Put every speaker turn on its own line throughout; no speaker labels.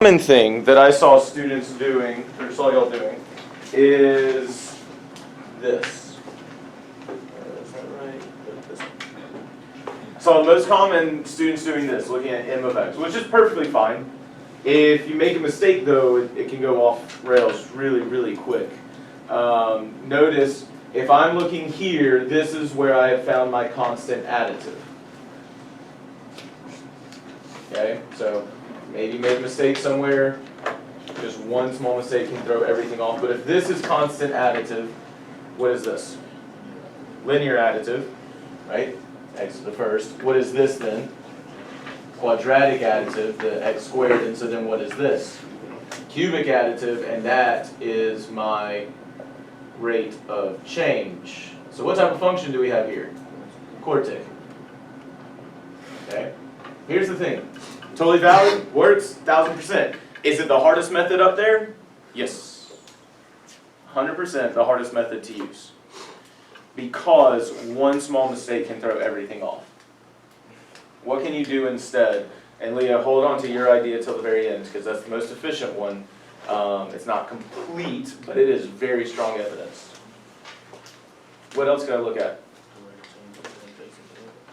Common thing that I saw students doing, or saw y'all doing, is this. Is that right? This. I saw the most common students doing this, looking at m of x, which is perfectly fine. If you make a mistake, though, it can go off rails really, really quick. Notice, if I'm looking here, this is where I have found my constant additive. Okay, so maybe you made a mistake somewhere. Just one small mistake can throw everything off. But if this is constant additive, what is this? Linear additive, right? X to the first. What is this then? Quadratic additive, the x squared. And so then what is this? Cubic additive, and that is my rate of change. So what type of function do we have here? Quartic. Okay. Here's the thing. Totally valid, works, 1000%. Is it the hardest method up there? Yes. 100% the hardest method to use. Because one small mistake can throw everything off. What can you do instead? And Leah, hold on to your idea till the very end, because that's the most efficient one. It's not complete, but it is very strong evidence. What else can I look at?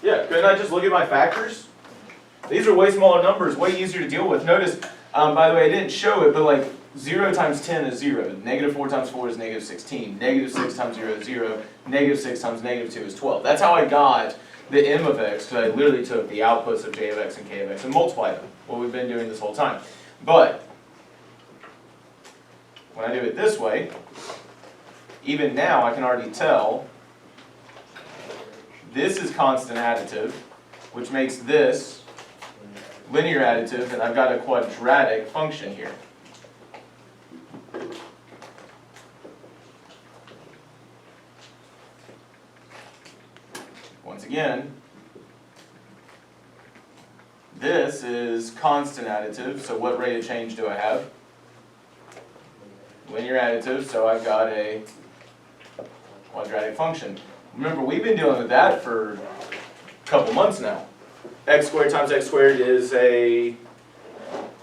Yeah, couldn't I just look at my factors? These are way smaller numbers, way easier to deal with. Notice, by the way, I didn't show it, but like 0 times 10 is 0. Negative 4 times 4 is negative 16. Negative 6 times 0 is 0. Negative 6 times negative 2 is 12. That's how I got the m of x, because I literally took the outputs of j of x and k of x and multiplied them, what we've been doing this whole time. But when I do it this way, even now I can already tell this is constant additive, which makes this linear additive, and I've got a quadratic function here. Once again, this is constant additive, so what rate of change do I have? Linear additive, so I've got a quadratic function. Remember, we've been dealing with that for a couple months now. X squared times x squared is a,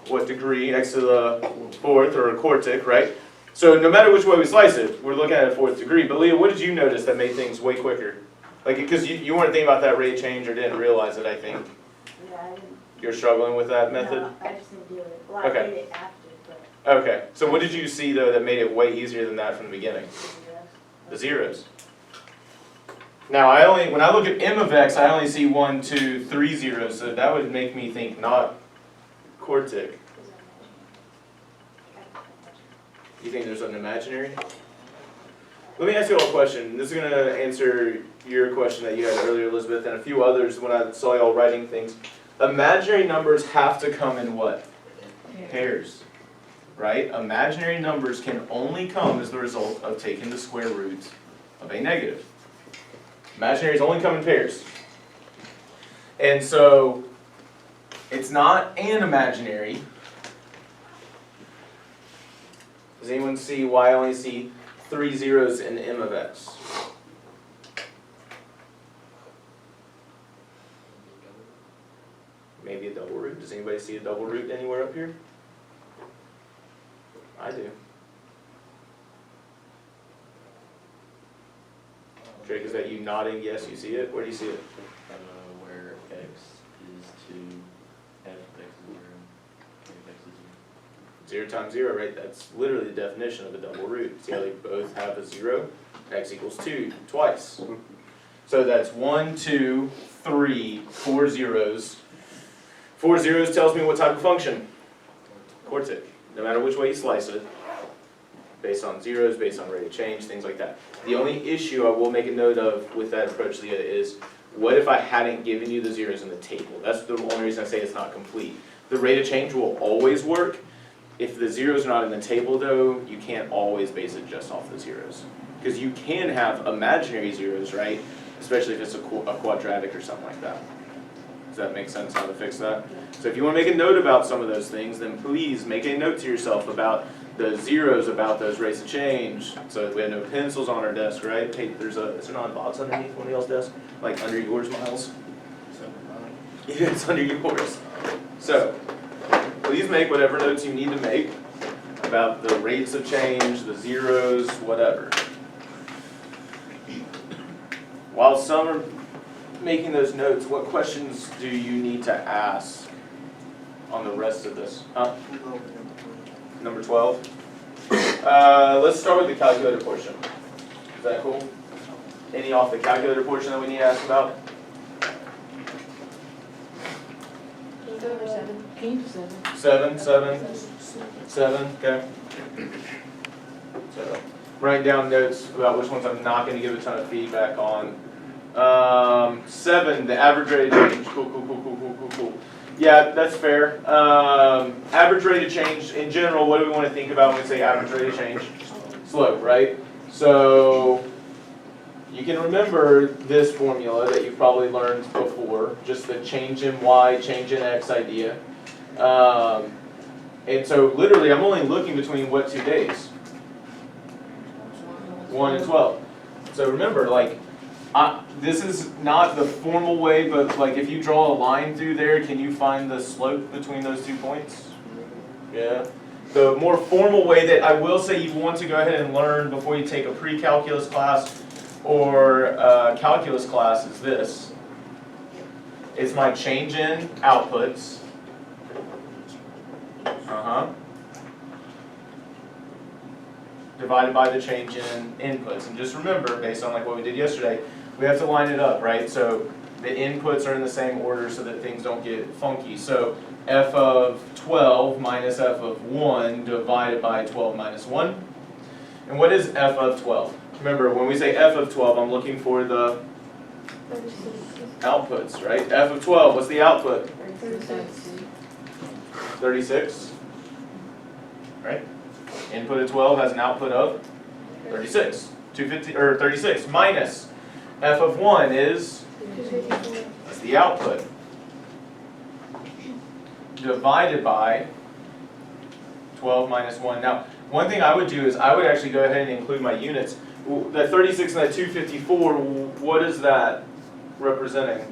what degree? X to the fourth, or a quartic, right? So no matter which way we slice it, we're looking at a fourth degree. But Leah, what did you notice that made things way quicker? Like, because you weren't thinking about that rate of change or didn't realize it, I think.
Yeah, I didn't.
You're struggling with that method?
No, I just didn't do it. Well, I
Okay.
did it after, but
Okay. So what did you see, though, that made it way easier than that from the beginning?
yes.
The zeros. Now, when I look at m of x, I only see 1, 2, 3 zeros, so that would make me think not quartic. You think there's an imaginary? Let me ask you all a question. This is going to answer your question that you had earlier, Elizabeth, and a few others when I saw y'all writing things. Imaginary numbers have to come in what? Pairs. Right? Imaginary numbers can only come as the result of taking the square root of a negative. Imaginaries only come in pairs. And so, it's not an imaginary. Does anyone see why I only see 3 zeros in m of x? Maybe a double root. Does anybody see a double root anywhere up here? I do. Drake, is that you nodding? Yes, you see it? Where do you see it?
Where x is 2, f of x is 0, k of x is
0
0.
times 0, right? That's literally the definition of a double root. See how they both have a 0? X equals 2 twice. So that's 1, 2, 3, 4 zeros. 4 zeros tells me what type of function? Quartic. No matter which way you slice it. Based on zeros, based on rate of change, things like that. The only issue I will make a note of with that approach, Leah, is what if I hadn't given you the zeros in the table? That's the only reason I say it's not complete. The rate of change will always work. If the zeros are not in the table, though, you can't always base it just off the zeros. Because you can have imaginary zeros, right? Especially if it's a quadratic or something like that. Does that make sense how to fix that? So if you want to make a note about some of those things, then please make a note to yourself about the zeros, about those rates of change. So we have no pencils on our desk, right? Hey, is there not a box underneath one of y'all's desk? Like under yours, Miles? Yeah, it's under yours. So, please make whatever notes you need to make about the rates of change, the zeros, whatever. While some are making those notes, what questions do you need to ask on the rest of this? Number 12? Let's start with the calculator portion. Is that cool? Any off the calculator portion that we need to ask about?
Number 7.
Can you do 7?
7, okay. So, write down notes about which ones I'm not gonna give a ton of feedback on. 7, the average rate of change, cool. Yeah, that's fair. Average rate of change, in general, what do we wanna think about when we say average rate of change? Slope, right? So, you can remember this formula that you've probably learned before, just the change in y, change in x idea. And so literally I'm only looking between what 2 days? 1 and 12. So remember, like, this is not the formal way, but like if you draw a line through there, can you find the slope between those 2 points? Yeah. The more formal way that I will say you want to go ahead and learn before you take a pre-calculus class or calculus class is this. It's my change in outputs. Divided by the change in inputs. And just remember, based on like what we did yesterday, we have to line it up, right? So the inputs are in the same order so that things don't get funky. So f of 12 minus f of 1 divided by 12 minus 1. And what is f of 12? Remember, when we say f of 12, I'm looking for the outputs, right? F of 12, what's the output? 36, right? Input of 12 has an output of 36. 250 or 36 minus f of 1 is that's the output divided by 12 minus 1. Now, one thing I would do is I would actually go ahead and include my units. That 36 and that 254, what is that representing?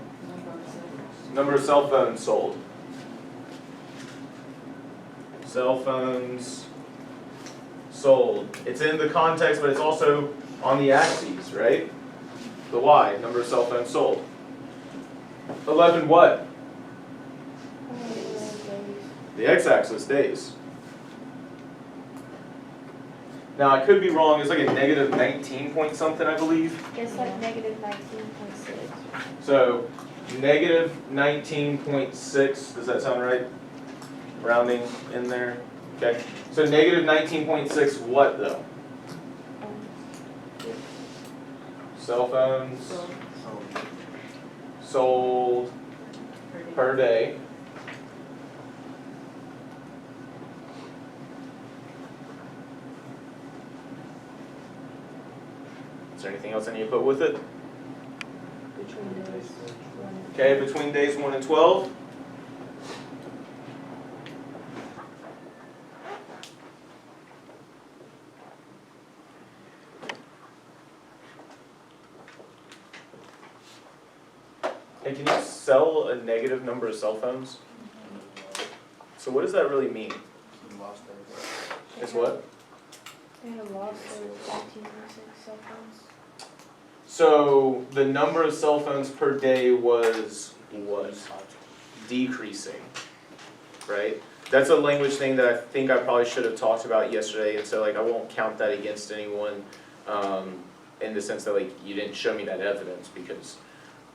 Number of cell phones sold. Cell phones sold. It's in the context, but it's also on the axes, right? The y, number of cell phones sold. 11 what? The x-axis, days. Now I could be wrong, it's like a negative 19 point something, I believe.
It's like negative 19.6.
So, negative 19.6, does that sound right? Rounding in there, okay. So negative 19.6 what though? Cell phones sold per day. Is there anything else I need to put with it?
Between days 1 and
Okay, between days 1 and 12. Hey, can you sell a negative number of cell phones? So what does that really mean? It's what?
They had a loss of 18.6 cell phones.
So the number of cell phones per day was what? Decreasing, right? That's a language thing that I think I probably should have talked about yesterday, and so like I won't count that against anyone in the sense that like you didn't show me that evidence because,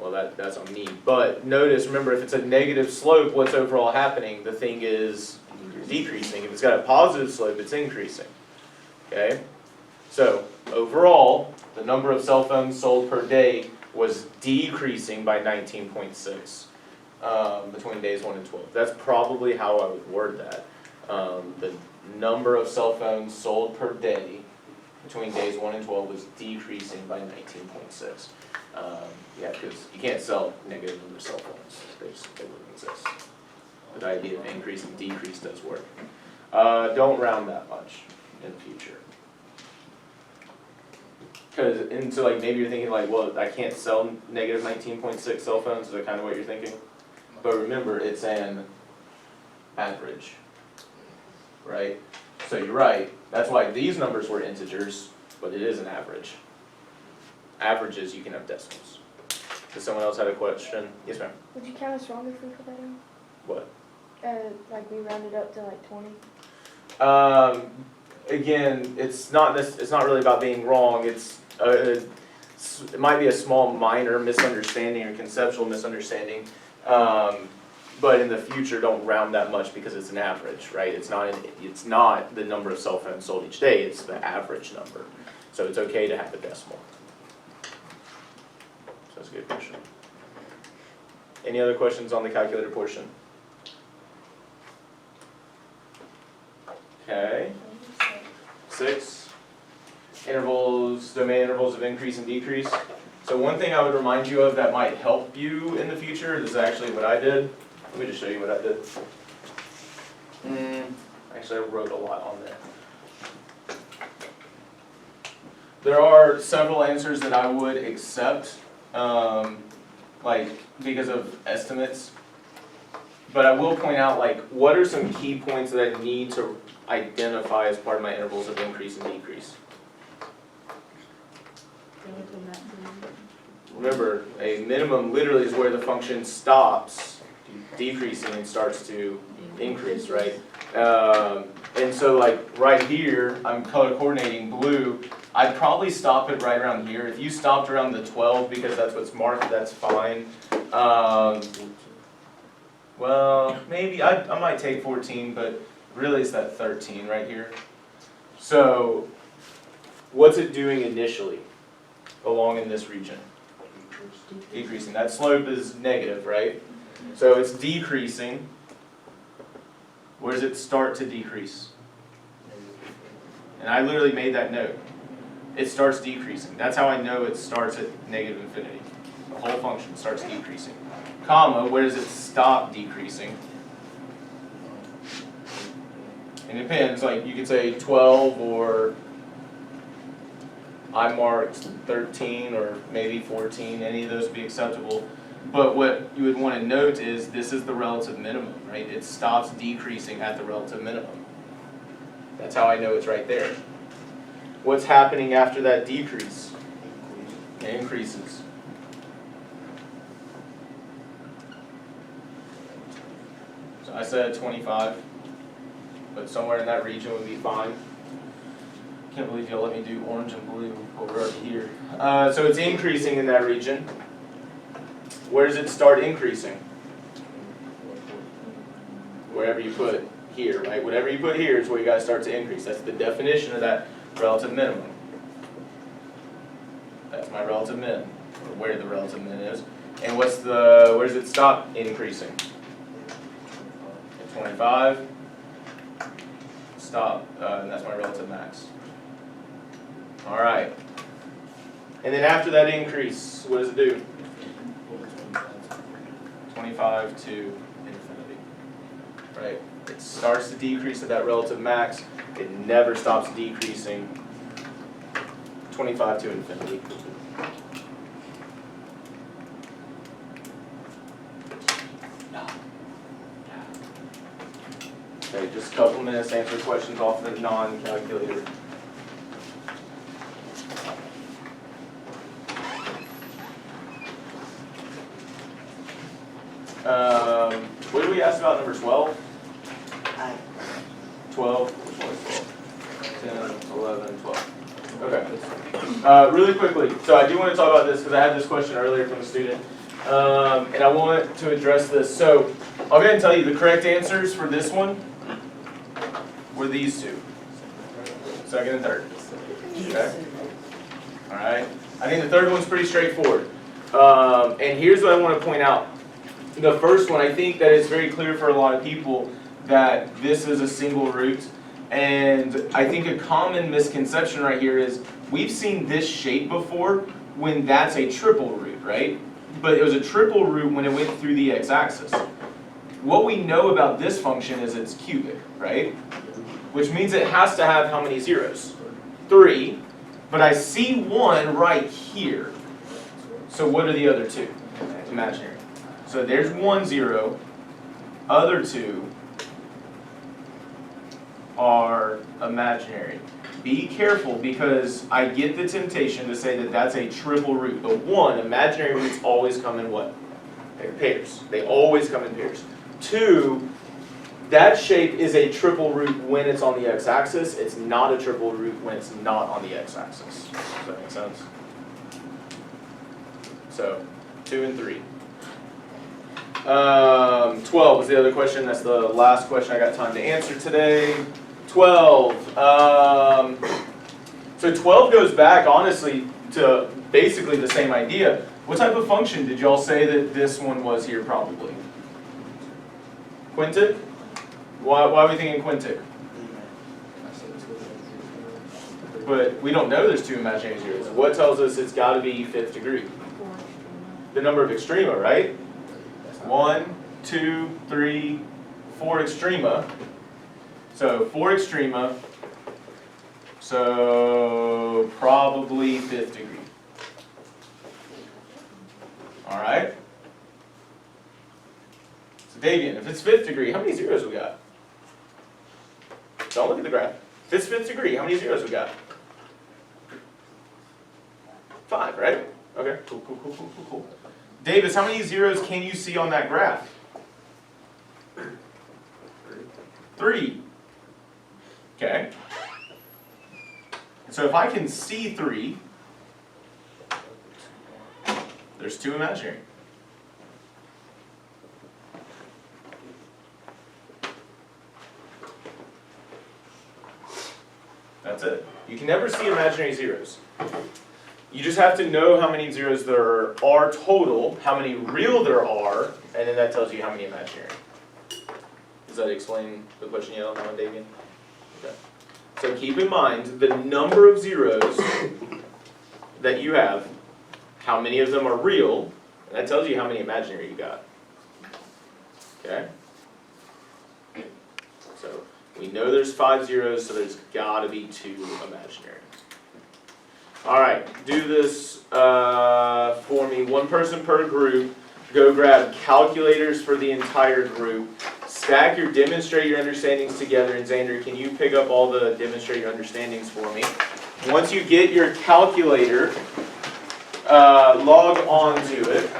well, that's on me. But notice, remember, if it's a negative slope, what's overall happening? The thing is decreasing. If it's got a positive slope, it's increasing. Okay? So, overall, the number of cell phones sold per day was decreasing by 19.6 between days 1 and 12. That's probably how I would word that. The number of cell phones sold per day between days 1 and 12 was decreasing by 19.6. Yeah, because you can't sell negative number of cell phones. They wouldn't exist. But the idea of increase and decrease does work. Don't round that much in the future. Because, and so like maybe you're thinking like, well, I can't sell negative 19.6 cell phones. Is that kind of what you're thinking? But remember, it's an average. right? So you're right, that's why these numbers were integers, but it is an average. Averages, you can have decimals. Does someone else have a question? Yes, ma'am.
Would you count us wrong if we put that in?
What?
Like we rounded up to like 20?
Again, it's not really about being wrong, it might be a small minor misunderstanding or conceptual misunderstanding. But in the future, don't round that much because it's an average, right? It's not the number of cell phones sold each day, it's the average number. So it's okay to have a decimal. So that's a good question. Any other questions on the calculator portion? Okay. 6, intervals, domain intervals of increase and decrease. So one thing I would remind you of that might help you in the future, this is actually what I did. Let me just show you what I did. Actually, I wrote a lot on there. There are several answers that I would accept, like because of estimates. But I will point out, like, what are some key points that I need to identify as part of my intervals of increase and decrease? Remember, a minimum literally is where the function stops decreasing and starts to increase, right? And so like right here, I'm color coordinating blue. I'd probably stop it right around here. If you stopped around the 12 because that's what's marked, that's fine. Well, maybe I might take 14, but really it's that 13 right here. So what's it doing initially along in this region? Decreasing. That slope is negative, right? So it's decreasing. Where does it start to decrease? And I literally made that note. It starts decreasing. That's how I know it starts at negative infinity. The whole function starts decreasing. Comma, where does it stop decreasing? And it depends, like you could say 12 or I marked 13 or maybe 14, any of those would be acceptable. But what you would want to note is this is the relative minimum, right? It stops decreasing at the relative minimum. That's how I know it's right there. What's happening after that decrease? It increases. So I said 25, but somewhere in that region would be fine. Can't believe y'all let me do orange and blue over here. So it's increasing in that region. Where does it start increasing? Wherever you put here, right? Whatever you put here is where you guys start to increase. That's the definition of that relative minimum. That's my relative min, or where the relative min is. And where does it stop increasing? At 25. Stop, and that's my relative max. All right. And then after that increase, what does it do? 25 to infinity, right? It starts to decrease at that relative max. It never stops decreasing. 25 to infinity. Okay, just a couple minutes to answer questions off the non-calculator. What did we ask about number 12? 12, which one is 12? 10, 11, 12. Okay. Really quickly, so I do want to talk about this because I had this question earlier from a student. And I want to address this. So I'll go ahead and tell you the correct answers for this one were these two. Second and third. Okay? Alright. I think the third one's pretty straightforward. And here's what I want to point out. The first one, I think that it's very clear for a lot of people that this is a single root. And I think a common misconception right here is we've seen this shape before when that's a triple root, right? But it was a triple root when it went through the x-axis. What we know about this function is it's cubic, right? Which means it has to have how many zeros? 3. But I see 1 right here. So what are the other two? Imaginary. So there's 1 0, other 2, are imaginary. Be careful because I get the temptation to say that that's a triple root. But one, imaginary roots always come in what? Pairs. They always come in pairs. Two, that shape is a triple root when it's on the x-axis. It's not a triple root when it's not on the x-axis. Does that make sense? So, 2 and 3. 12 was the other question. That's the last question I got time to answer today. 12. So 12 goes back, honestly, to basically the same idea. What type of function did y'all say that this one was here, probably? Quintic? Why are we thinking quintic? But we don't know there's two imaginary zeros. What tells us it's got to be fifth degree? The number of extrema, right? 1, 2, 3, 4 extrema. So 4 extrema. So probably fifth degree. All right. So Davian, if it's fifth degree, how many zeros we got? Don't look at the graph. If it's fifth degree, how many zeros we got? 5, right? Okay, cool. Davis, how many zeros can you see on that graph? 3. Okay. So if I can see 3, there's 2 imaginary. That's it. You can never see imaginary zeros. You just have to know how many zeros there are total, how many real there are, and then that tells you how many imaginary. Does that explain the question you had on Davian? Okay. So keep in mind the number of zeros that you have, how many of them are real, and that tells you how many imaginary you got. Okay? So we know there's 5 zeros, so there's got to be 2 imaginary. All right, do this for me. One person per group. Go grab calculators for the entire group. Stack your demonstrate your understandings together. And Xander, can you pick up all the demonstrate your understandings for me? Once you get your calculator, log on to it.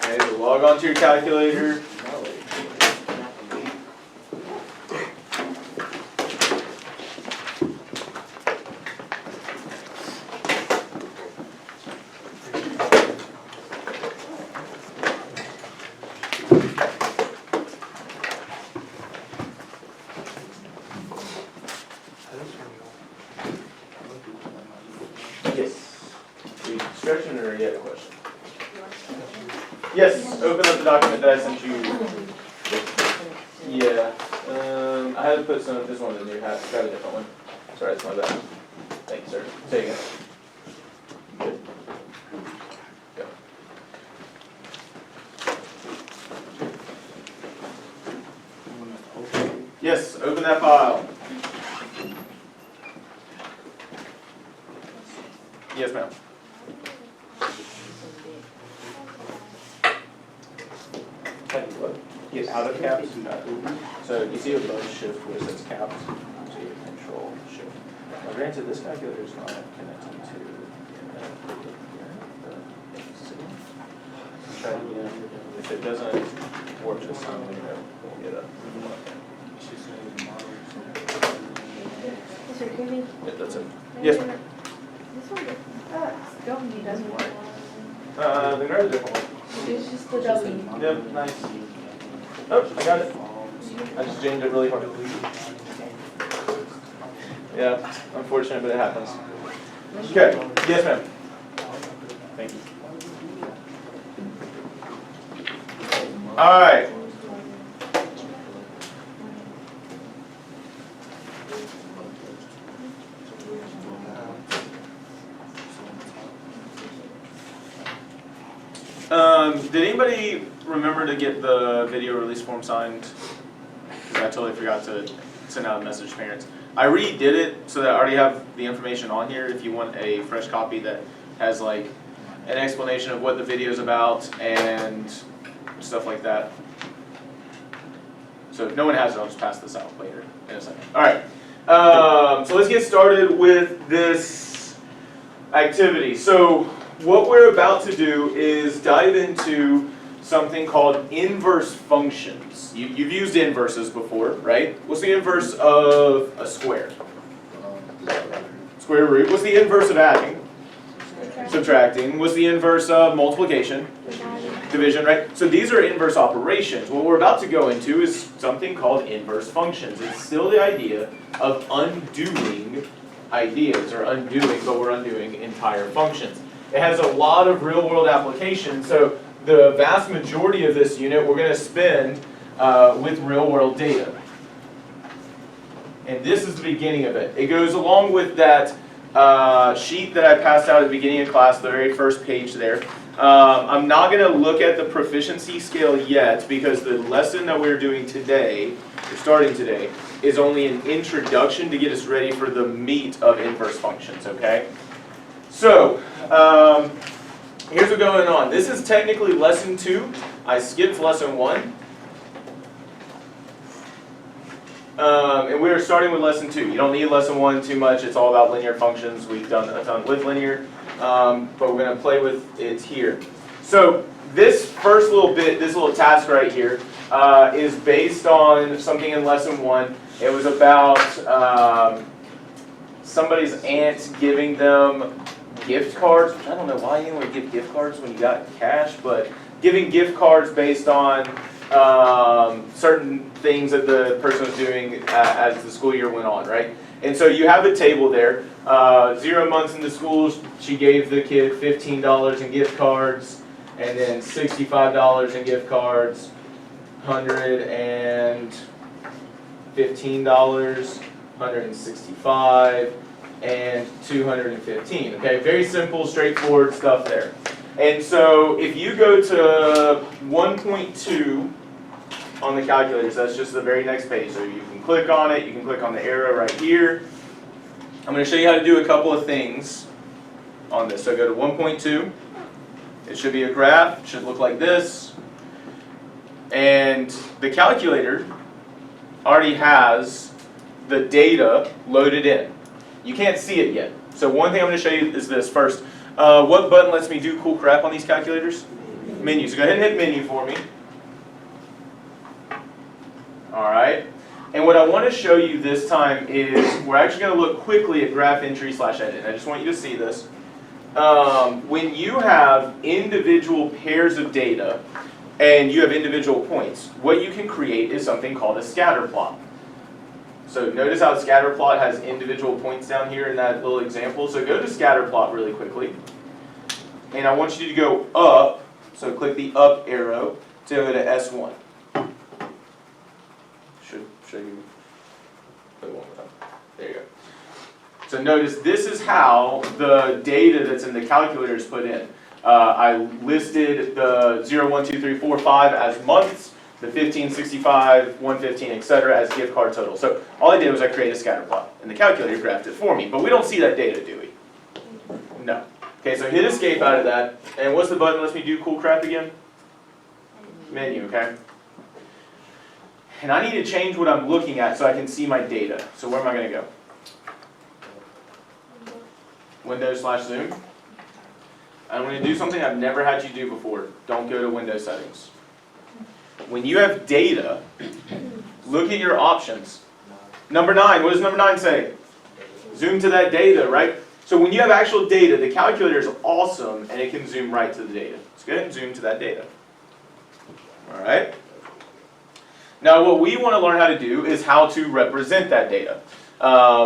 Okay, so log on to your calculator. Yes. Are you stretching or you have a question? Yes, open up the document that I sent you. Yeah, I had to put some of this one in there. Grab a different one. Sorry, that's my bad. Thank you, sir. Say again. Good. Go. Yes, open that file. Yes, ma'am. Get out of caps. So you see a bunch shift where it says caps. So you control shift. Now granted, this calculator is not connected to try it again. If it doesn't work this time, then we'll get a
Is there gonna be?
yeah, that's it. Yes, ma'am.
This one, W doesn't work.
Then grab a different one.
It's just the W.
Yep, nice. Oh, I got it. I just jammed it really hard. Yeah, unfortunate, but it happens. Okay, yes ma'am. Thank you. All right. Did anybody remember to get the video release form signed? 'Cause I totally forgot to send out a message to parents. I redid it so that I already have the information on here if you want a fresh copy that has like an explanation of what the video is about and stuff like that. So if no one has it, I'll just pass this out later in a second. Alright, so let's get started with this activity. So what we're about to do is dive into something called inverse functions. You've used inverses before, right? What's the inverse of a square? Square root. What's the inverse of adding? Subtracting. What's the inverse of multiplication? Division, right? So these are inverse operations. What we're about to go into is something called inverse functions. It's still the idea of undoing ideas, or undoing, but we're undoing entire functions. It has a lot of real-world applications, so the vast majority of this unit we're going to spend with real-world data. And this is the beginning of it. It goes along with that sheet that I passed out at the beginning of class, the very first page there. I'm not going to look at the proficiency scale yet because the lesson that we're doing today, or starting today, is only an introduction to get us ready for the meat of inverse functions, okay? So, here's what's going on. This is technically lesson 2. I skipped lesson 1. And we're starting with lesson 2. You don't need lesson 1 too much. It's all about linear functions. We've done a ton with linear, but we're going to play with it here. So this first little bit, this little task right here, is based on something in lesson 1. It was about somebody's aunt giving them gift cards, which I don't know why you would give gift cards when you got cash, but giving gift cards based on certain things that the person was doing as the school year went on, right? And so you have a table there. 0 months into school, she gave the kid $15 in gift cards, and then $65 in gift cards, $115, $165, and $215. Okay, very simple, straightforward stuff there. And so if you go to 1.2 on the calculators, that's just the very next page. So you can click on it, you can click on the arrow right here. I'm going to show you how to do a couple of things on this. So go to 1.2. It should be a graph, it should look like this. And the calculator already has the data loaded in. You can't see it yet. So one thing I'm going to show you is this first. What button lets me do cool crap on these calculators? Menu. So go ahead and hit menu for me. Alright. And what I want to show you this time is we're actually going to look quickly at graph entry / edit. I just want you to see this. When you have individual pairs of data and you have individual points, what you can create is something called a scatter plot. So notice how scatter plot has individual points down here in that little example. So go to scatter plot really quickly. And I want you to go up. So click the up arrow to go to S1. Should show you. Play one more time. There you go. So notice this is how the data that's in the calculator is put in. I listed the 0, 1, 2, 3, 4, 5 as months. The 15, 65, 115, etc. as gift card total. So all I did was I created a scatter plot, and the calculator graphed it for me. But we don't see that data, do we? No. Okay, so hit escape out of that. And what's the button that lets me do cool crap again? Menu, okay? And I need to change what I'm looking at so I can see my data. So where am I going to go? Windows / Zoom. I'm going to do something I've never had you do before. Don't go to Windows settings. When you have data, look at your options. Number 9, what does number 9 say? Zoom to that data, right? So when you have actual data, the calculator is awesome and it can zoom right to the data. Let's go ahead and zoom to that data. Alright? Now what we want to learn how to do is how to represent that data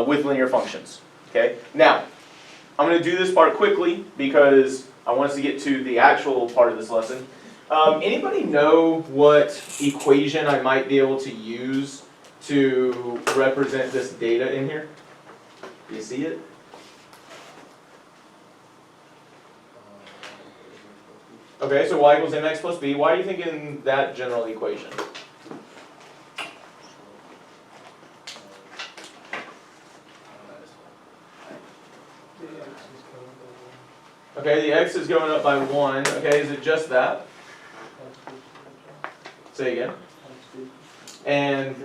with linear functions. Okay? Now, I'm going to do this part quickly because I want us to get to the actual part of this lesson. Anybody know what equation I might be able to use to represent this data in here? Do you see it? Okay, so y equals mx plus b. Why are you thinking that general equation? Okay, the x is going up by 1. Okay, is it just that? Say again. And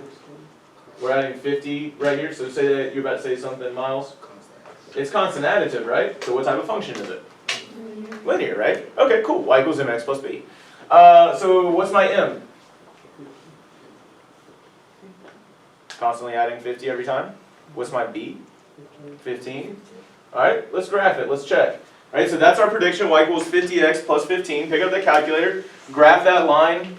we're adding 50 right here, so say that you're about to say something, Miles. It's constant additive, right? So what type of function is it? Linear, right? Okay, cool. Y equals mx plus b. So what's my m? Constantly adding 50 every time. What's my b? 15. All right, let's graph it. Let's check. All right, so that's our prediction. Y equals 50x plus 15. Pick up the calculator. Graph that line.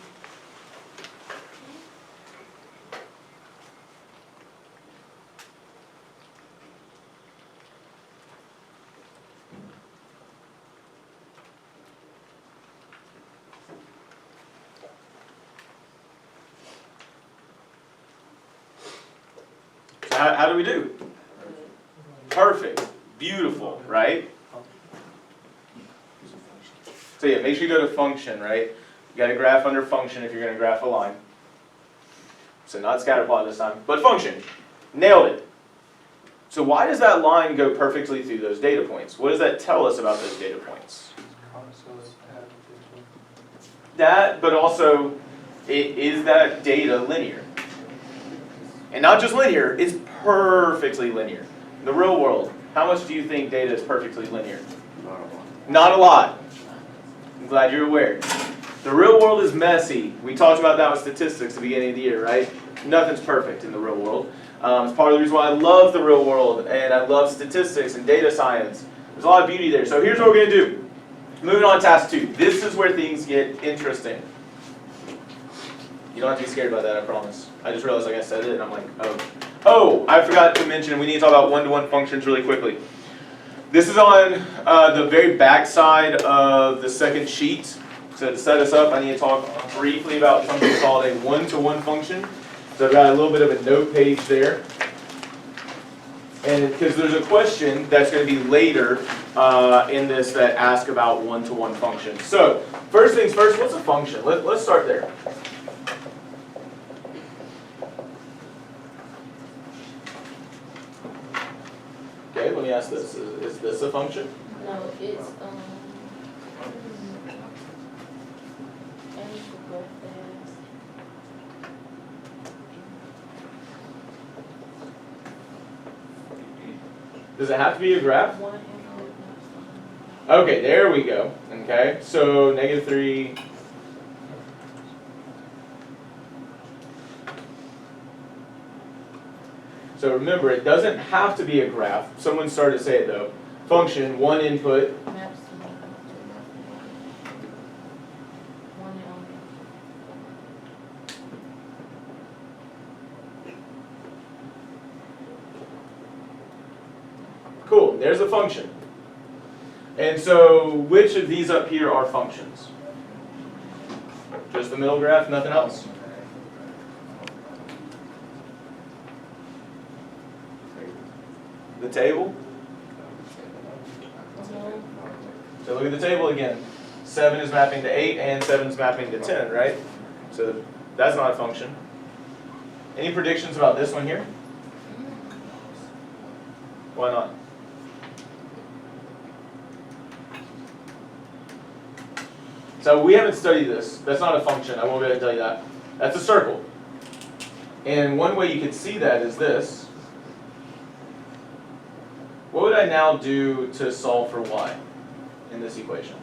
So how do we do? Perfect. Beautiful, right? So yeah, make sure you go to function, right? You got to graph under function if you're going to graph a line. So not scatter plot this time, but function. Nailed it. So why does that line go perfectly through those data points? What does that tell us about those data points? That, but also, is that data linear? And not just linear, it's perfectly linear. In the real world, how much do you think data is perfectly linear? Not a lot. I'm glad you're aware. The real world is messy. We talked about that with statistics at the beginning of the year, right? Nothing's perfect in the real world. It's part of the reason why I love the real world, and I love statistics and data science. There's a lot of beauty there. So here's what we're going to do. Moving on to task 2. This is where things get interesting. You don't have to be scared by that, I promise. I just realized like I said it, and I'm like, oh. Oh, I forgot to mention, we need to talk about one-to-one functions really quickly. This is on the very back side of the second sheet. So to set us up, I need to talk briefly about something called a one-to-one function. So I've got a little bit of a note page there. And because there's a question that's going to be later in this that asks about one-to-one functions. So first things first, what's a function? Let's start there. Okay, let me ask this. Is this a function?
No, it's,
Does it have to be a graph?
one input,
Okay, there we go. Okay, so -3. So remember, it doesn't have to be a graph. Someone started to say it though. Function, one input.
maps to one element.
Cool, there's a function. And so which of these up here are functions? Just the middle graph, nothing else? The table? So look at the table again. 7 is mapping to 8 and 7 is mapping to 10, right? So that's not a function. Any predictions about this one here? Why not? So we haven't studied this. That's not a function. I won't be able to tell you that. That's a circle. And one way you can see that is this. What would I now do to solve for y in this equation?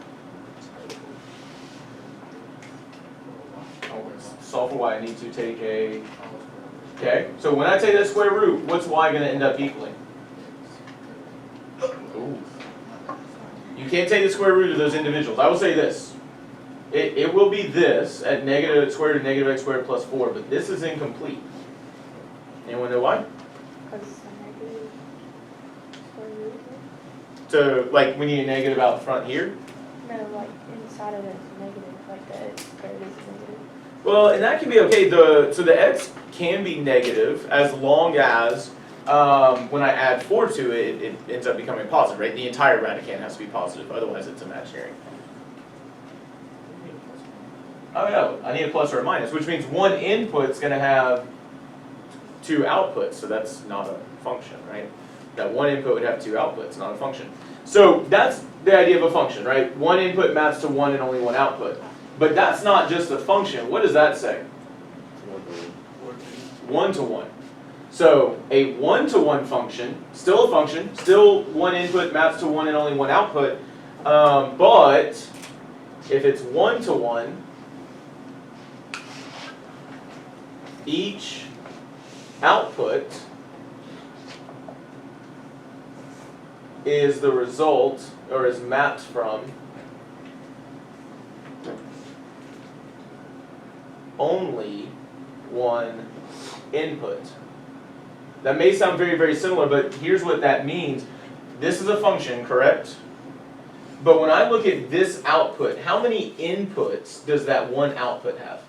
Solve for y, I need to take a... Okay, so when I take the square root, what's y going to end up equaling? Ooh. You can't take the square root of those individuals. I will say this. It will be this at negative square root of negative x squared plus 4, but this is incomplete. Anyone know why?
Because it's a negative square root.
So, like, we need a negative out front here?
No, like inside of it is negative, like the x squared is negative.
Well, and that can be okay. So the x can be negative as long as when I add 4 to it, it ends up becoming positive, right? The entire radicand has to be positive, otherwise it's imaginary. Oh no, I need a plus or a minus, which means one input's gonna have two outputs, so that's not a function, right? That one input would have two outputs, not a function. So that's the idea of a function, right? One input maps to one and only one output. But that's not just a function. What does that say? One to one. So a one-to-one function, still a function, still one input maps to one and only one output, but if it's one-to-one, each output is the result, or is mapped from, only one input. That may sound very, very similar, but here's what that means. This is a function, correct? But when I look at this output, how many inputs does that one output have?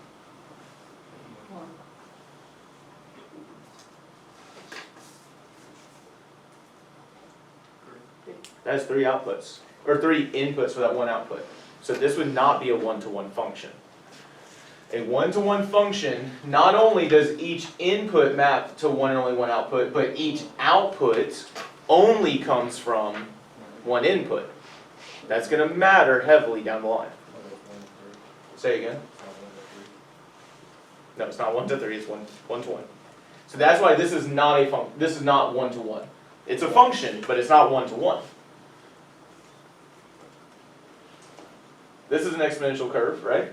That has three outputs, or three inputs for that one output. So this would not be a one-to-one function. A one-to-one function, not only does each input map to one and only one output, but each output only comes from one input. That's going to matter heavily down the line. Say again. No, it's not 1 to 3, it's 1 to 1. So that's why this is not a this is not 1 to 1. It's a function, but it's not 1 to 1. This is an exponential curve, right?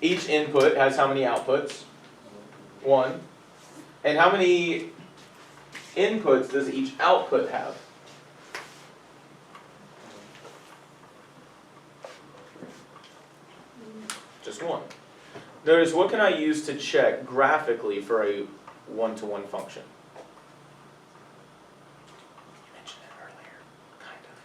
Each input has how many outputs? 1. And how many inputs does each output have? Just 1. Notice, what can I use to check graphically for a one-to-one function? You mentioned it earlier, kind of.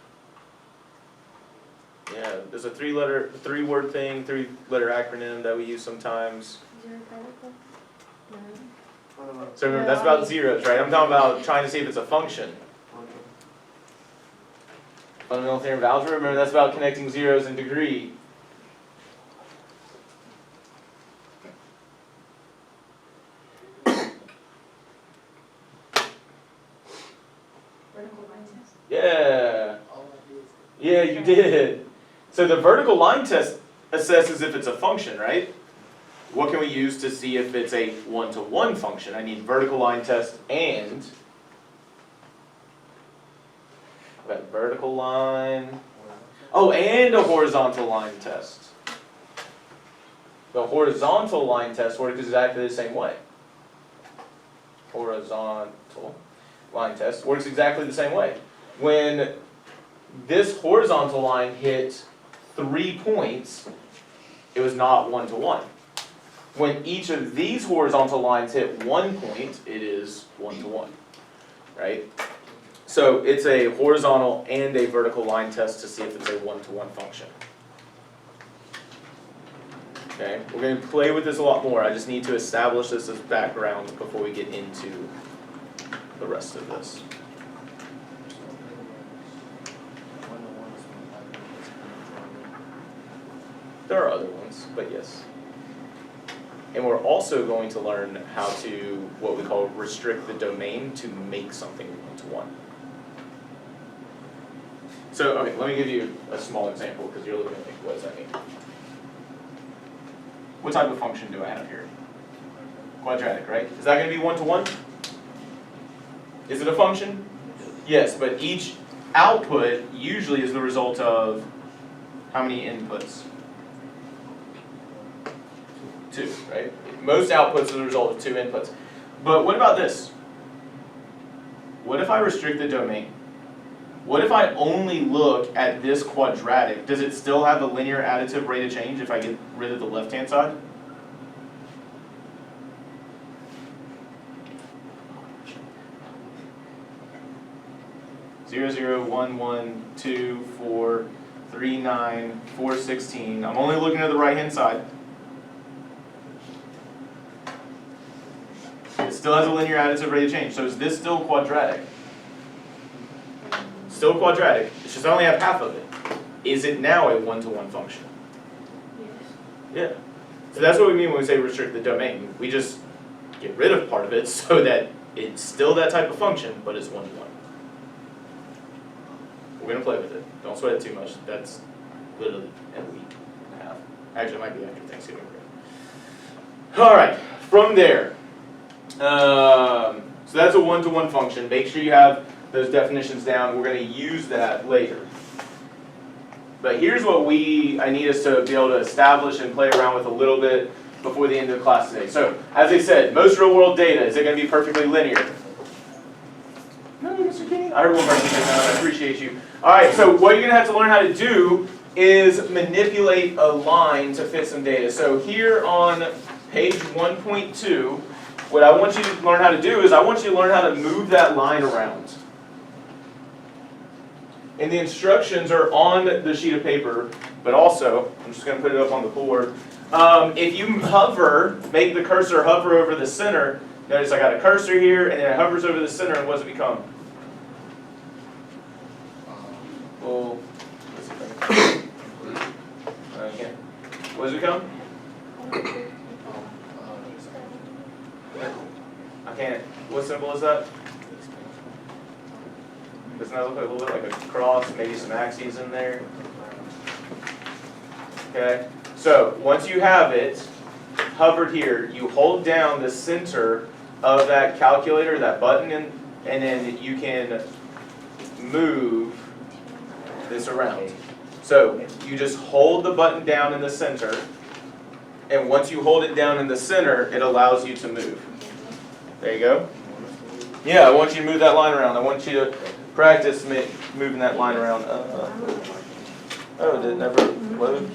Yeah, there's a three-word thing, three-letter acronym that we use sometimes.
Zero particle? No.
So remember, that's about zeros, right? I'm talking about trying to see if it's a function. Fundamental theorem of algebra, remember that's about connecting zeros in degree.
Vertical line test?
Yeah. Yeah, you did. So the vertical line test assesses if it's a function, right? What can we use to see if it's a one-to-one function? I need vertical line test and that vertical line. Oh, and a horizontal line test. The horizontal line test works exactly the same way. Horizontal line test works exactly the same way. When this horizontal line hit 3 points, it was not 1 to 1. When each of these horizontal lines hit 1 point, it is 1 to 1, right? So it's a horizontal and a vertical line test to see if it's a one-to-one function. Okay, we're going to play with this a lot more. I just need to establish this as background before we get into the rest of this. There are other ones, but yes. And we're also going to learn how to, what we call, restrict the domain to make something one-to-one. So, okay, let me give you a small example, because you're looking at me, what does that mean? What type of function do I have here? Quadratic, right? Is that going to be one-to-one? Is it a function? Yes, but each output usually is the result of how many inputs? 2, right? Most outputs are the result of 2 inputs. But what about this? What if I restrict the domain? What if I only look at this quadratic? Does it still have the linear additive rate of change if I get rid of the left-hand side? Zero, 0, 1, 1, 2, 4, 3, 9, 4, 16. I'm only looking at the right-hand side. It still has a linear additive rate of change. So is this still quadratic? Still quadratic. It's just I only have half of it. Is it now a one-to-one function?
Yes.
Yeah. So that's what we mean when we say restrict the domain. We just get rid of part of it so that it's still that type of function, but it's one-to-one. We're gonna play with it. Don't sweat it too much. That's literally in a week and a half. Actually, it might be after Thanksgiving break. All right. From there, so that's a one-to-one function. Make sure you have those definitions down. We're gonna use that later. But here's what I need us to be able to establish and play around with a little bit before the end of the class today. So, as I said, most real-world data, is it going to be perfectly linear? No, Mr. King. I heard one person say no, I appreciate you. All right, so what you're going to have to learn how to do is manipulate a line to fit some data. So here on page 1.2, what I want you to learn how to do is I want you to learn how to move that line around. And the instructions are on the sheet of paper, but also, I'm just going to put it up on the board. If you hover, make the cursor hover over the center, notice I got a cursor here, and then it hovers over the center, and what does it become? Well, okay. What does it become? I can't, what symbol is that? Doesn't that look like a little bit like a cross, maybe some axes in there? Okay, so once you have it hovered here, you hold down the center of that calculator, that button, and then you can move this around. So you just hold the button down in the center, and once you hold it down in the center, it allows you to move. There you go. Yeah, I want you to move that line around. I want you to practice moving that line around. Oh, did it never load?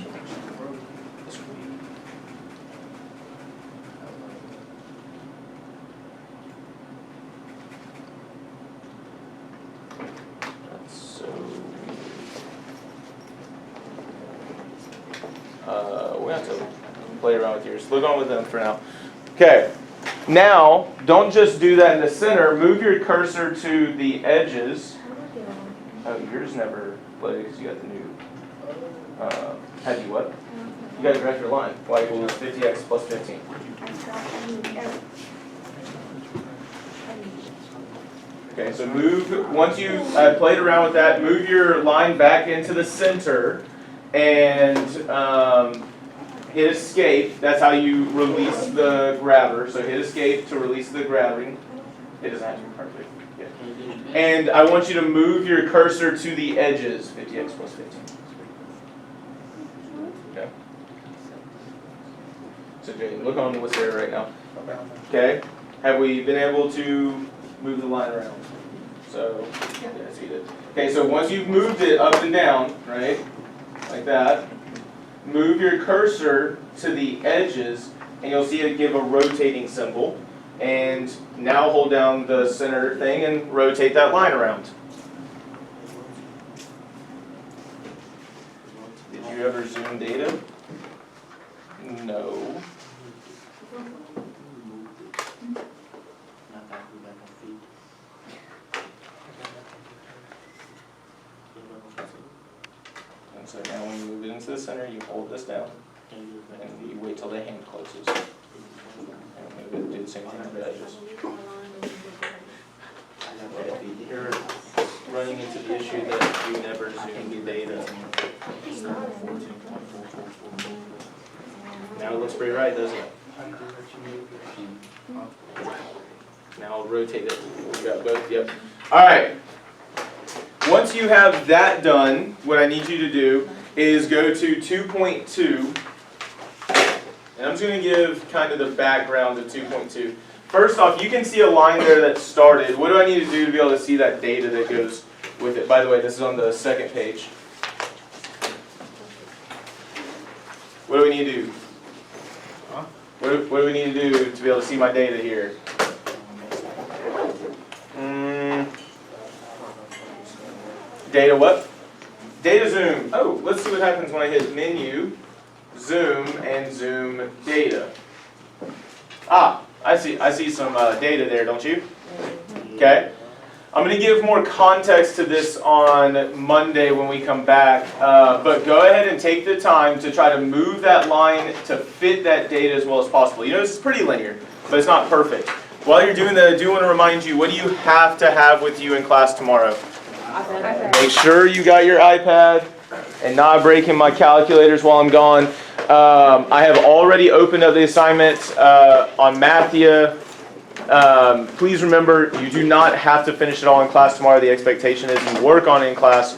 That's so weird. We have to play around with yours. Look on with them for now. Okay. Now, don't just do that in the center. Move your cursor to the edges. Oh, yours never played because you got the new. Had you what? You got to graph your line. Y equals 50x plus 15. Okay, so move, once you played around with that, move your line back into the center and hit escape. That's how you release the grabber. So hit escape to release the grabbing. It doesn't have to be perfect. Yeah. And I want you to move your cursor to the edges. 50x plus 15. Okay. So Jay, look on what's there right now. Okay. Have we been able to move the line around? So, yeah, see it. Okay, so once you've moved it up and down, right, like that, move your cursor to the edges, and you'll see it give a rotating symbol. And now hold down the center thing and rotate that line around. Did you ever zoom data? No. And so now when you move it into the center, you hold this down, and you wait till the hand closes. And move it, do the same thing to the edges. You're running into the issue that you never zoom the data. Now it looks pretty right, doesn't it? Now I'll rotate it. We got both, yep. Alright. Once you have that done, what I need you to do is go to 2.2. And I'm just going to give kind of the background of 2.2. First off, you can see a line there that started. What do I need to do to be able to see that data that goes with it? By the way, this is on the second page. What do we need to do? What do we need to do to be able to see my data here? Data what? Data zoom. Oh, let's see what happens when I hit menu, zoom, and zoom data. Ah, I see some data there, don't you? Okay. I'm going to give more context to this on Monday when we come back, but go ahead and take the time to try to move that line to fit that data as well as possible. You know, this is pretty linear, but it's not perfect. While you're doing that, I do want to remind you, what do you have to have with you in class tomorrow? Make sure you got your iPad and not breaking my calculators while I'm gone. I have already opened up the assignment on Mathia. Please remember, you do not have to finish it all in class tomorrow. The expectation is you work on it in class.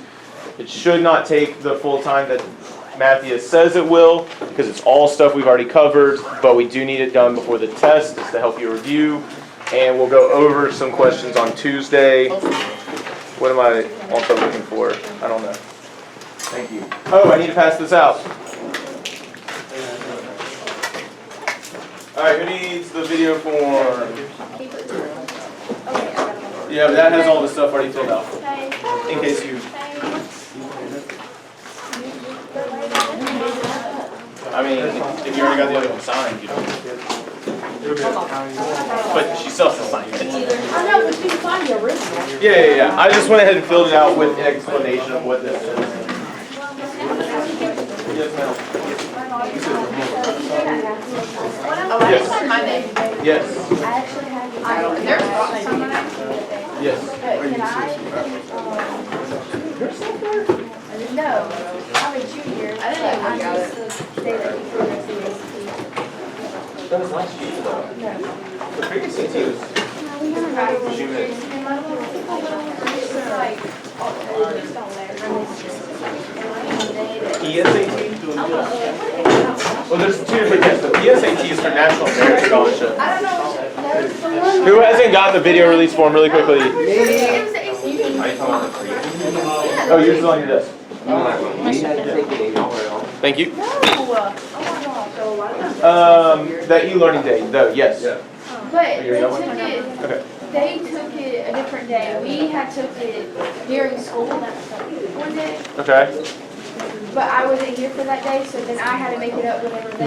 It should not take the full time that Mathia says it will, because it's all stuff we've already covered, but we do need it done before the test. It's to help you review. And we'll go over some questions on Tuesday. What am I also looking for? I don't know. Thank you. Oh, I need to pass this out. All right, who needs the video form? Yeah, but that has all the stuff already filled out, in case you... I mean, if you already got the other one signed, you don't... But she still has to sign it.
I know, but you can find the original.
Yeah. I just went ahead and filled it out with an explanation of what this is. Yes, ma'am.
Oh, I didn't sign my name.
Yes.
I actually have.
There's rocks on my name.
Yes.
But can I, no, I'm a junior.
I didn't even got it.
Say that you progress in the ACT.
That was last year, though.
No.
The previous AT was June. PSAT? Well, there's two different tests. The PSAT is for National Merit Scholarship.
I don't know.
Who hasn't gotten the video release form really quickly? Oh, yours is on your desk. Thank you. That e-learning day, though, yes.
But they took it,
Okay.
they took it a different day. We had took it during school one day,
Okay.
but I wasn't here for that day, so then I had to make it up whenever they.